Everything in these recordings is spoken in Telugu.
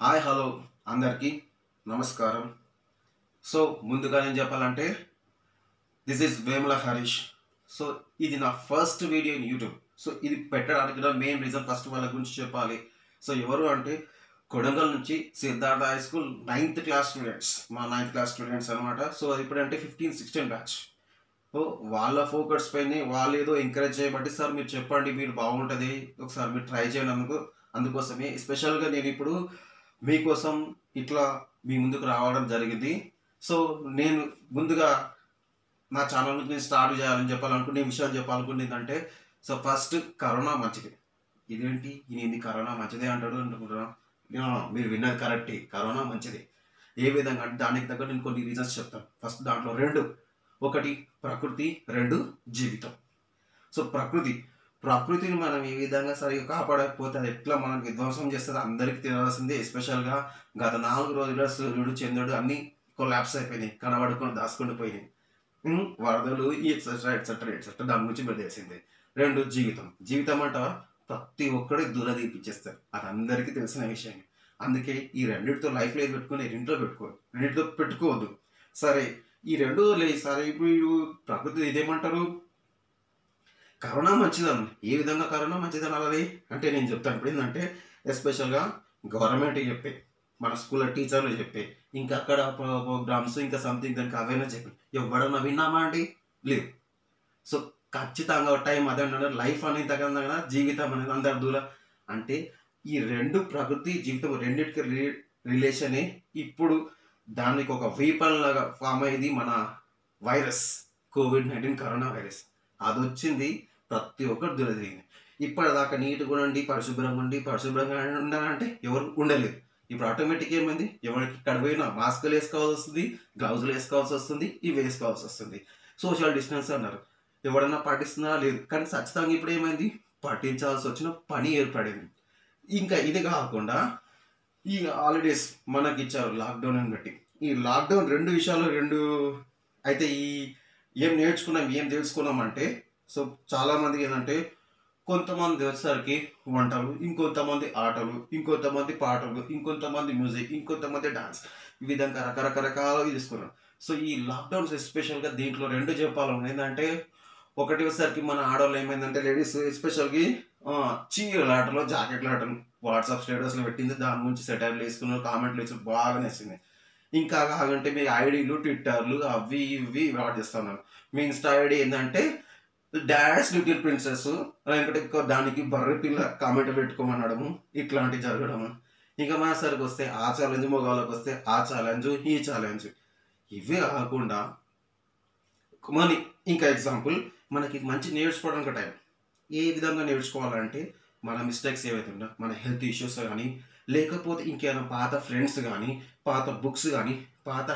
హాయ్ హలో అందరికీ నమస్కారం. సో ముందుగా నేను చెప్పాలంటే this is Vemula Harish. So ఇది నా first video in YouTube. So ఇది పెట్టడానికి నా మెయిన్ రీజన్ ఫస్ట్ వాళ్ళ గురించి చెప్పాలి. సో ఎవరు అంటే కొడంగల్ నుంచి Siddhartha high school 9th class students, మా 9th క్లాస్ స్టూడెంట్స్ అనమాట. సో ఇప్పుడంటే 15-16 బ్యాచ్. సో వాళ్ళ ఫోకస్ పైన వాళ్ళు ఏదో ఎంకరేజ్ చేయబట్టి సార్ మీరు చెప్పండి, మీరు బాగుంటుంది, ఒకసారి మీరు ట్రై చేయండి. అందుకోసమే స్పెషల్గా నేను ఇప్పుడు మీకోసం ఇట్లా మీ ముందుకు రావడం జరిగింది. సో నేను ముందుగా నా ఛానల్ నుంచి నేను స్టార్ట్ చేయాలని చెప్పాలనుకునే విషయం చెప్పాలనుకుంది ఏంటంటే, సో ఫస్ట్ కరోనా మంచిది. ఇదేంటి ఇది కరోనా మంచిదే అంటాడు అనుకుంటున్నా. మీరు విన్నది కరెక్టే, కరోనా మంచిది. ఏ విధంగా అంటే దానికి తగ్గ నేను కొన్ని రీజన్స్ చెప్తాను. ఫస్ట్ దాంట్లో రెండు, ఒకటి ప్రకృతి, రెండు జీవితం. సో ప్రకృతిని మనం ఏ విధంగా సరిగ్గా కాపాడకపోతే అది ఎట్లా మనం విధ్వంసం చేస్తుంది అందరికీ తెలియాల్సిందే. ఎస్పెషల్గా గత 4 రోజుల్లో సూర్యుడు చంద్రుడు అన్నీ కొలాప్స్ అయిపోయినాయి, కనబడుకొని దాచుకొని పోయినాయి. వరదలు ఎక్సెట్రా ఎక్సెట్రా ఎక్సెట్రా దాని గురించి తెలిసిందే. రెండు జీవితం అంటావా ప్రతి ఒక్కడి దూర తీపిచ్చేస్తారు, అది అందరికీ తెలిసిన విషయమే. అందుకే ఈ రెండింటితో లైఫ్లో ఏది పెట్టుకుని రెండింటితో పెట్టుకోవద్దు. సరే ఈ రెండు లేదు సరే, ఇప్పుడు ప్రకృతి ఇదేమంటారు, కరోనా మంచిదని. ఏ విధంగా కరోనా మంచిదని అలాది అంటే నేను చెప్తాను. ఇప్పుడు ఏంటంటే ఎస్పెషల్గా గవర్నమెంట్ చెప్పే, మన స్కూల్లో టీచర్లు చెప్పే, ఇంకా అక్కడ ప్రోగ్రామ్స్ ఇంకా సంథింగ్ దానికి అవేర్నెస్ చెప్పి ఎవడన్నా విన్నామా అండి? లేదు. సో ఖచ్చితంగా టైం అదే లైఫ్ అనేది తగ్గ జీవితం అనేది అందరి దూరం. అంటే ఈ రెండు ప్రకృతి జీవితం రెండింటికి రిలేషనే ఇప్పుడు దానికి ఒక వీపన్ లాగా ఫామ్ అయ్యింది మన వైరస్, COVID-19 కరోనా వైరస్. అది వచ్చింది ప్రతి ఒక్కరు దూరదిగింది. ఇప్పటిదాకా నీట్గా ఉండి పరిశుభ్రంగా ఉండాలంటే ఎవరు ఉండలేదు. ఇప్పుడు ఆటోమేటిక్ ఏమైంది, ఎవరికి ఇక్కడ పోయినా మాస్కులు వేసుకోవాల్సి వస్తుంది, గ్లౌజులు వేసుకోవాల్సి వస్తుంది, ఇవి వేసుకోవాల్సి వస్తుంది. సోషల్ డిస్టెన్స్ అన్నారు, ఎవడన్నా పాటిస్తున్నారా? లేదు. కానీ ఖచ్చితంగా ఇప్పుడు ఏమైంది, పాటించాల్సి వచ్చిన పని ఏర్పడింది. ఇంకా ఇది కాకుండా ఈ హాలిడేస్ మనకి ఇచ్చారు లాక్డౌన్ అని బట్టి. ఈ లాక్డౌన్ రెండు విషయాలు అయితే ఏం నేర్చుకున్నాం, ఏం తెలుసుకున్నాం అంటే, సో చాలామందికి ఏంటంటే కొంతమంది వచ్చేసరికి వంటలు, ఇంకొంతమంది ఆటలు, ఇంకొంతమంది పాటలు, ఇంకొంతమంది మ్యూజిక్, ఇంకొంతమంది డాన్స్, ఈ విధంగా రకరకాలుగా తీసుకున్నాం. సో ఈ లాక్డౌన్స్ ఎస్పెషల్గా దీంట్లో రెండు చెప్పాలని ఏంటంటే, ఒకటి వచ్చేసరికి మన ఆడవాళ్ళు ఏమైందంటే లేడీస్ ఎస్పెషల్గా చీరల ఆటలు, జాకెట్ల ఆటలు వాట్సాప్ స్టేటస్లో పెట్టింది, దాని గురించి సెటైర్లు వేసుకున్నారు, కామెంట్లు వేసి బాగా నచ్చింది. ఇంకా కావాలంటే మీ ఐడీలు, ట్విట్టర్లు అవి ఇవి వాట్ చేస్తున్నాను. మీ ఇన్స్టా ఐడి ఏంటంటే డాష్ లిటిల్ ప్రిన్సెస్, లేకపోతే దానికి బర్రె పిల్ల కామెంట్ పెట్టుకోమనడము, ఇట్లాంటివి జరగడము. ఇంకా మన సరికి వస్తే ఆ ఛాలెంజ్, మొగాళ్ళకి వస్తే ఆ ఛాలెంజ్, ఈ ఛాలెంజ్. ఇవే కాకుండా ఇంకా ఎగ్జాంపుల్ మనకి మంచి నేర్చుకోవడానికి టైం ఏ విధంగా నేర్చుకోవాలంటే, మన మిస్టేక్స్ ఏవైతే ఉన్నా, మన హెల్త్ ఇష్యూస్ కానీ, లేకపోతే ఇంకేమైనా పాత ఫ్రెండ్స్ కానీ, పాత బుక్స్ కానీ, పాత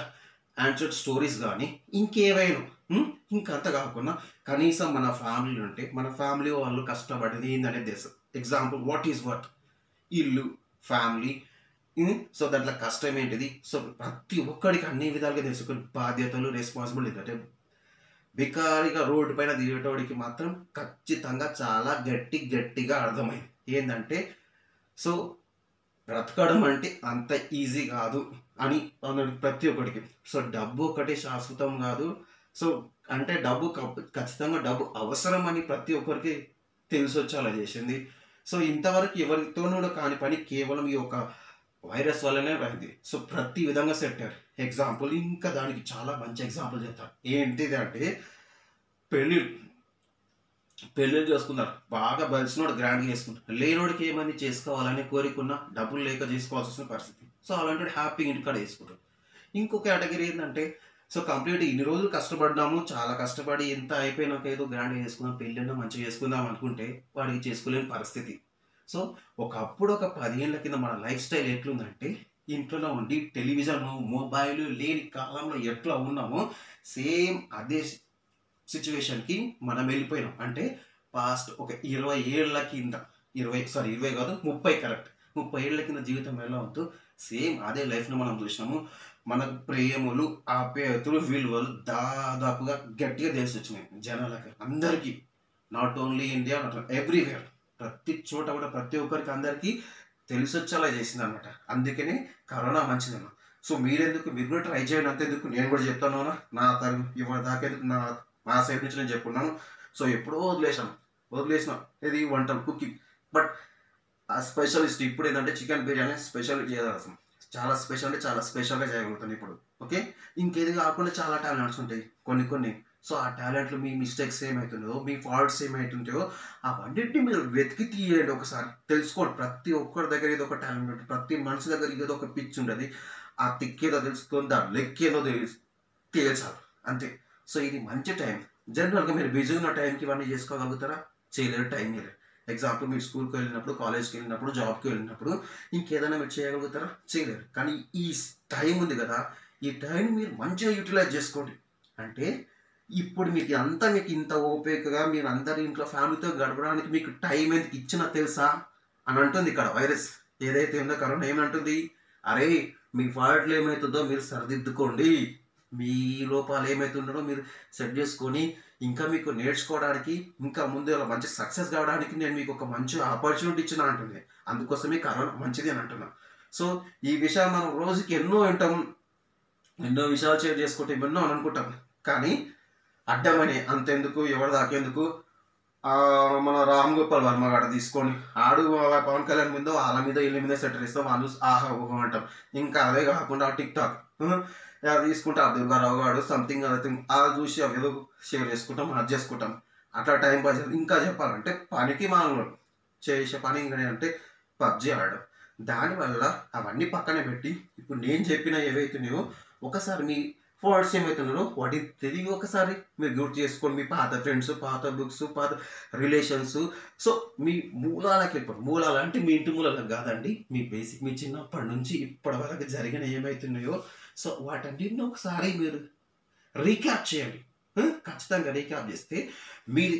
యాన్షియంట్ స్టోరీస్ కానీ, ఇంకేవైనా ఇంకంత కాకుండా కనీసం మన ఫ్యామిలీ ఉంటే మన ఫ్యామిలీ వాళ్ళు కష్టపడేది ఏందనేది తెలుసు. ఎగ్జాంపుల్ వాట్ ఈజ్ వాట్, ఇల్లు, ఫ్యామిలీ. సో దాంట్లో కష్టం ఏంటిది, సో ప్రతి ఒక్కడికి అన్ని విధాలుగా తెలుసుకుని బాధ్యతలు, రెస్పాన్సిబిలిటీ. అంటే బికారిగా రోడ్డు పైన దిగేటోడికి మాత్రం ఖచ్చితంగా చాలా గట్టిగా అర్థమైంది ఏంటంటే, సో బ్రతకడం అంటే అంత ఈజీ కాదు అని అన్నాడు ప్రతి ఒక్కడికి. సో డబ్బు ఒకటి శాశ్వతం కాదు. సో అంటే ఖచ్చితంగా డబ్బు అవసరం అని ప్రతి ఒక్కరికి తెలిసి వచ్చేలా చేసింది. సో ఇంతవరకు ఎవరితోనూ కాని పని కేవలం ఈ ఒక వైరస్ వల్లనే అయింది. సో ప్రతి విధంగా సెట్ అయ్యారు. ఎగ్జాంపుల్ ఇంకా దానికి చాలా మంచి ఎగ్జాంపుల్ చెప్తారు. ఏంటిది అంటే పెళ్ళిళ్ళు చేసుకున్నారు, బాగా బలిసినోడు గ్రాండ్గా చేసుకుంటారు, లేనోడికి ఏమని చేసుకోవాలని కోరికున్నా డబ్బులు లేక చేసుకోవాల్సి వచ్చిన పరిస్థితి. సో అలాంటి హ్యాపీగా ఇంటికాడ చేసుకుంటారు. ఇంకో కేటగిరీ ఏంటంటే, సో కంప్లీట్ ఇన్ని రోజులు కష్టపడ్డాము, చాలా కష్టపడి ఎంత అయిపోయినాక ఏదో గ్రాండ్గా చేసుకుందాం, పెళ్ళైనా మంచిగా చేసుకుందాం అనుకుంటే వాడికి చేసుకోలేని పరిస్థితి. సో ఒకప్పుడు ఒక 10 ఏళ్ళ కింద మన లైఫ్ స్టైల్ ఎట్లుందంటే, ఇంట్లో ఉండి టెలివిజన్, మొబైల్ లేని కాలంలో ఎట్లా ఉన్నామో సేమ్ అదే సిచ్యువేషన్కి మనం వెళ్ళిపోయినాం. అంటే పాస్ట్ ఒక 20 ఏళ్ళ కింద, 20 కాదు 30, కరెక్ట్ 30 ఏళ్ళ కింద జీవితం ఎలా ఉందో సేమ్ అదే లైఫ్ను మనం చూసినాము. మనకు ప్రేమలు, ఆప్యాయతలు, విలువలు దాదాపుగా గట్టిగా తెలిసి వచ్చినాయి జనాలకి అందరికీ. Not only India, not everywhere, ప్రతి చోట కూడా ప్రతి ఒక్కరికి అందరికీ తెలిసి వచ్చేలా చేసింది అనమాట. అందుకని కరోనా మంచిదన్న. సో మీరు కూడా ట్రై చేయండి. అంతెందుకు నేను కూడా చెప్తాను అన్న. నా తరగు ఇవాళ దాకేందుకు నా సైడ్ నుంచి నేను చెప్పుకున్నాను. సో ఎప్పుడో వదిలేసిన ఇది వంటలు కుకింగ్. బట్ ఆ స్పెషలిస్ట్ ఇప్పుడు ఏంటంటే చికెన్ బిర్యానీ స్పెషల్ చేయాల్సిన చాలా స్పెషల్ అంటే చాలా స్పెషల్గా చేయగలుగుతాను ఇప్పుడు. ఓకే, ఇంకేది కాకుండా చాలా టాలెంట్స్ ఉంటాయి కొన్ని. సో ఆ టాలెంట్లు మీ మిస్టేక్స్ ఏమవుతుందో, మీ ఫాల్ట్స్ ఏమవుతుంటాయో అవన్నిటిని మీరు వెతికి తీయండి. ఒకసారి తెలుసుకోండి. ప్రతి ఒక్కరి దగ్గర ఏదో ఒక టాలెంట్ ఉంటుంది. ప్రతి మనిషి దగ్గర ఏదో ఒక పిచ్ ఉంటుంది. ఆ తిక్కేదో తెలుసుకొని దాని లెక్కేదో తేల్చాలి అంతే. సో ఇది మంచి టైం. జనరల్గా మీరు బిజీ ఉన్న టైంకి ఇవన్నీ చేసుకోగలుగుతారా? చేయలేరు. టైం లేదు. ఎగ్జాంపుల్ మీరు స్కూల్కి వెళ్ళినప్పుడు, కాలేజ్కి వెళ్ళినప్పుడు, జాబ్కి వెళ్ళినప్పుడు ఇంకేదైనా మీరు చేయగలుగుతారా? చేయలేరు. కానీ ఈ టైం ఉంది కదా, ఈ టైం మీరు మంచిగా యూటిలైజ్ చేసుకోండి. అంటే ఇప్పుడు మీకు ఇంత ఓపికగా మీరు అందరి ఇంట్లో ఫ్యామిలీతో గడపడానికి మీకు టైం ఎందుకు ఇచ్చినా తెలుసా అని అంటుంది ఇక్కడ వైరస్. ఏదైతే ఉందో కరోనా ఏమంటుంది? అరే మీ ఫాల్ట్లు ఏమవుతుందో మీరు సరిదిద్దుకోండి. మీ లోపాలు ఏమవుతుండో మీరు సెట్ చేసుకొని ఇంకా మీకు నేర్చుకోవడానికి, ఇంకా ముందు మంచి సక్సెస్ కావడానికి నేను మీకు ఒక మంచి ఆపర్చునిటీ ఇచ్చిన అంటుంది. అందుకోసమే కరోనా మంచిది అని అంటున్నా. సో ఈ విషయాలు మనం రోజుకి ఎన్నో వింటాం, ఎన్నో విషయాలు షేర్ చేసుకుంటాం, ఎన్నో అని అనుకుంటాం. కానీ అడ్డమని అంతెందుకు, ఎవరి దాకేందుకు మన రామ్ గోపాల్ వర్మ గారు తీసుకొని ఆడు పవన్ కళ్యాణ్ మీద వాళ్ళ మీద వీళ్ళ మీద సెటర్ ఇస్తాం. వాళ్ళు ఆహా ఊహ అంటాం. ఇంకా అదే కాకుండా టిక్ టాక్ తీసుకుంటే ఆ దుర్గారావు గారు సంథింగ్ అది చూసి ఏదో షేర్ చేసుకుంటాం, అది చేసుకుంటాం. అట్లా టైం పాస్. ఇంకా చెప్పాలంటే పనికి మానవుడు చేసే పని ఇంకా అంటే పబ్జి ఆడడం. దానివల్ల అవన్నీ పక్కనే పెట్టి ఇప్పుడు నేను చెప్పిన ఏవైతున్నాయో ఒకసారి మీ ఫాల్ట్స్ ఏమవుతున్నారో వాటి తిరిగి ఒకసారి మీరు గుర్తు చేసుకోండి. మీ పాత ఫ్రెండ్స్, పాత బుక్స్, పాత రిలేషన్స్. సో మీ మూలాలకు వెళ్ళిపోండి. మూలాలు అంటే మీ ఇంటి మూలాలకు కాదండి, మీ బేసిక్ మీ చిన్నప్పటి నుంచి ఇప్పటి వరకు జరిగిన ఏమవుతున్నాయో సో వాటన్నిటిని ఒకసారి మీరు రీక్యాప్ చేయండి. ఖచ్చితంగా రీక్యాప్ చేస్తే మీరు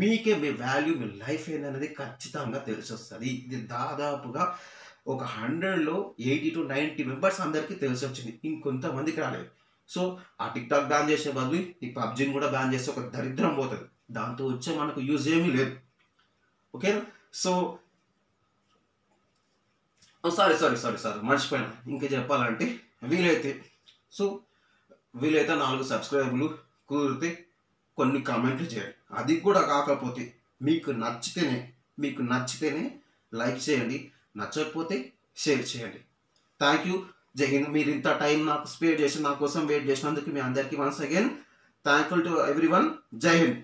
మీకే మీ వాల్యూ, మీ లైఫ్ ఏందనేది ఖచ్చితంగా తెలిసి వస్తుంది. ఇది దాదాపుగా ఒక 100లో 80 to 90 మెంబర్స్ అందరికీ తెలిసి వచ్చింది. ఇంకొంతమందికి రాలేదు. సో ఆ టిక్ టాక్ బ్యాన్ చేసే బదులు ఈ పబ్జిని కూడా బ్యాన్ చేస్తే ఒక దరిద్రం పోతుంది. దాంతో వచ్చే మనకు యూజ్ ఏమీ లేదు. ఓకేనా? సో సారీ మర్చిపోయాను. ఇంకా చెప్పాలంటే వీలైతే 4 సబ్స్క్రైబర్లు కుదిరితే కొన్ని కామెంట్లు చేయండి. అది కూడా కాకపోతే మీకు నచ్చితేనే లైక్ చేయండి, నచ్చకపోతే షేర్ చేయండి. Thank you. జై హింద్. మీరు ఇంత టైం నాకు స్పేర్ చేసి నా కోసం వెయిట్ చేసినందుకు మీ అందరికీ once again thankful to everyone. జై హింద్.